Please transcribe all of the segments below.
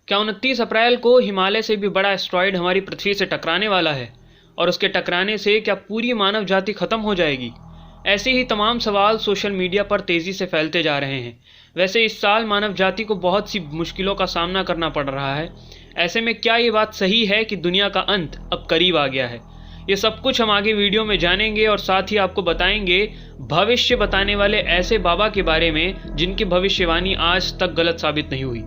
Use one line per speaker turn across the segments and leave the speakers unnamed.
क्या 29 अप्रैल को हिमालय से भी बड़ा एस्ट्रॉयड हमारी पृथ्वी से टकराने वाला है? और उसके टकराने से क्या पूरी मानव जाति खत्म हो जाएगी? ऐसे ही तमाम सवाल सोशल मीडिया पर तेज़ी से फैलते जा रहे हैं। वैसे इस साल मानव जाति को बहुत सी मुश्किलों का सामना करना पड़ रहा है। ऐसे में क्या ये बात सही है कि दुनिया का अंत अब करीब आ गया है? ये सब कुछ हम आगे वीडियो में जानेंगे और साथ ही आपको बताएंगे भविष्य बताने वाले ऐसे बाबा के बारे में जिनकी भविष्यवाणी आज तक गलत साबित नहीं हुई।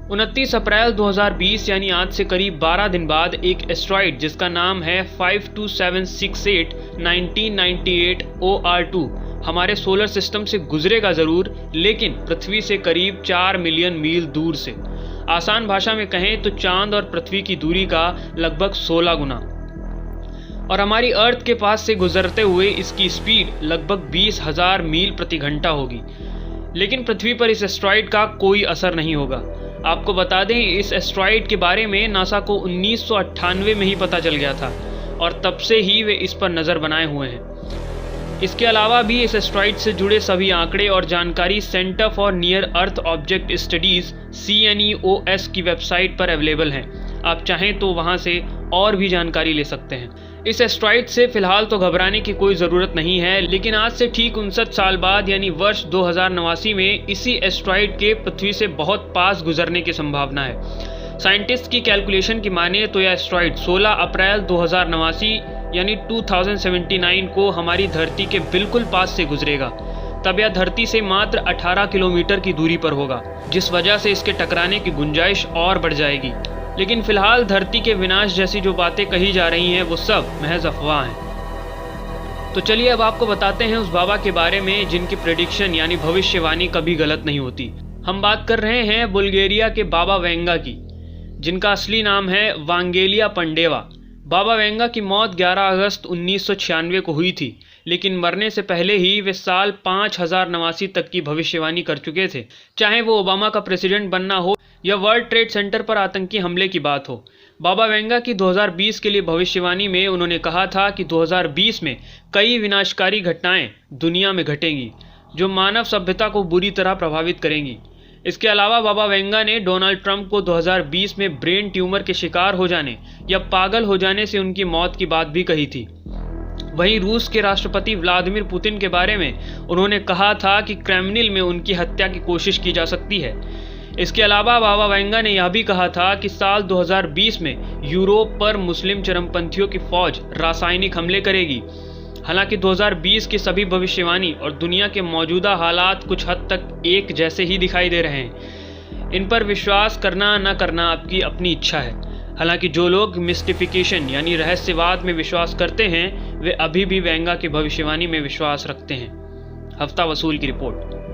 29 अप्रैल 2020 यानी आज से करीब 12 दिन बाद एक एस्ट्रॉयड जिसका नाम है 52768 1998 OR2 हमारे सोलर सिस्टम से गुजरेगा ज़रूर, लेकिन पृथ्वी से करीब 4 मिलियन मील दूर से। आसान भाषा में कहें तो चांद और पृथ्वी की दूरी का लगभग 16 गुना। और हमारी अर्थ के पास से गुजरते हुए इसकी स्पीड लगभग 20,000 मील प्रति घंटा होगी। लेकिन पृथ्वी पर इस एस्ट्रॉयड का कोई असर नहीं होगा। आपको बता दें, इस एस्ट्रॉयड के बारे में नासा को 1998 में ही पता चल गया था और तब से ही वे इस पर नज़र बनाए हुए हैं। इसके अलावा भी इस एस्ट्रॉयड से जुड़े सभी आंकड़े और जानकारी centre for near earth object studies CNEOS की वेबसाइट पर अवेलेबल हैं। आप चाहें तो वहां से और भी जानकारी ले सकते हैं। इस एस्ट्रॉयड से फिलहाल तो घबराने की कोई ज़रूरत नहीं है, लेकिन आज से ठीक 59 साल बाद यानी वर्ष 2089 में इसी एस्ट्रॉयड के पृथ्वी से बहुत पास गुजरने की संभावना है। साइंटिस्ट की कैलकुलेशन की माने तो यह एस्ट्रॉयड 16 अप्रैल 2089 यानी 2079 को हमारी धरती के बिल्कुल पास से गुजरेगा। तब यह धरती से मात्र 18 किलोमीटर की दूरी पर होगा, जिस वजह से इसके टकराने की गुंजाइश और बढ़ जाएगी। लेकिन फिलहाल धरती के विनाश जैसी जो बातें कही जा रही हैं वो सब महज अफवाह हैं। तो चलिए अब आपको बताते हैं उस बाबा के बारे में जिनकी प्रेडिक्शन यानी भविष्यवाणी कभी गलत नहीं होती। हम बात कर रहे हैं बुल्गारिया के बाबा वेंगा की, जिनका असली नाम है वांगेलिया पंडेवा। बाबा वेंगा की मौत 11 अगस्त 1996 को हुई थी, लेकिन मरने से पहले ही वे साल 5089 तक की भविष्यवाणी कर चुके थे। चाहे वो ओबामा का प्रेसिडेंट बनना हो या वर्ल्ड ट्रेड सेंटर पर आतंकी हमले की बात हो, बाबा वेंगा की 2020 के लिए भविष्यवाणी में उन्होंने कहा था कि 2020 में कई विनाशकारी घटनाएं दुनिया में घटेंगी जो मानव सभ्यता को बुरी तरह प्रभावित करेंगी। इसके अलावा बाबा वेंगा ने डोनाल्ड ट्रंप को 2020 में ब्रेन ट्यूमर के शिकार हो जाने या पागल हो जाने से उनकी मौत की बात भी कही थी। वहीं रूस के राष्ट्रपति व्लादिमीर पुतिन के बारे में उन्होंने कहा था कि क्रेमलिन में उनकी हत्या की कोशिश की जा सकती है। इसके अलावा बाबा वेंगा ने यह भी कहा था कि साल 2020 में यूरोप पर मुस्लिम चरमपंथियों की फौज रासायनिक हमले करेगी। हालांकि 2020 की सभी भविष्यवाणी और दुनिया के मौजूदा हालात कुछ हद तक एक जैसे ही दिखाई दे रहे हैं। इन पर विश्वास करना न करना आपकी अपनी इच्छा है। हालांकि जो लोग मिस्टिफिकेशन यानी रहस्यवाद में विश्वास करते हैं वे अभी भी वेंगा की भविष्यवाणी में विश्वास रखते हैं। हफ्ता वसूल की रिपोर्ट।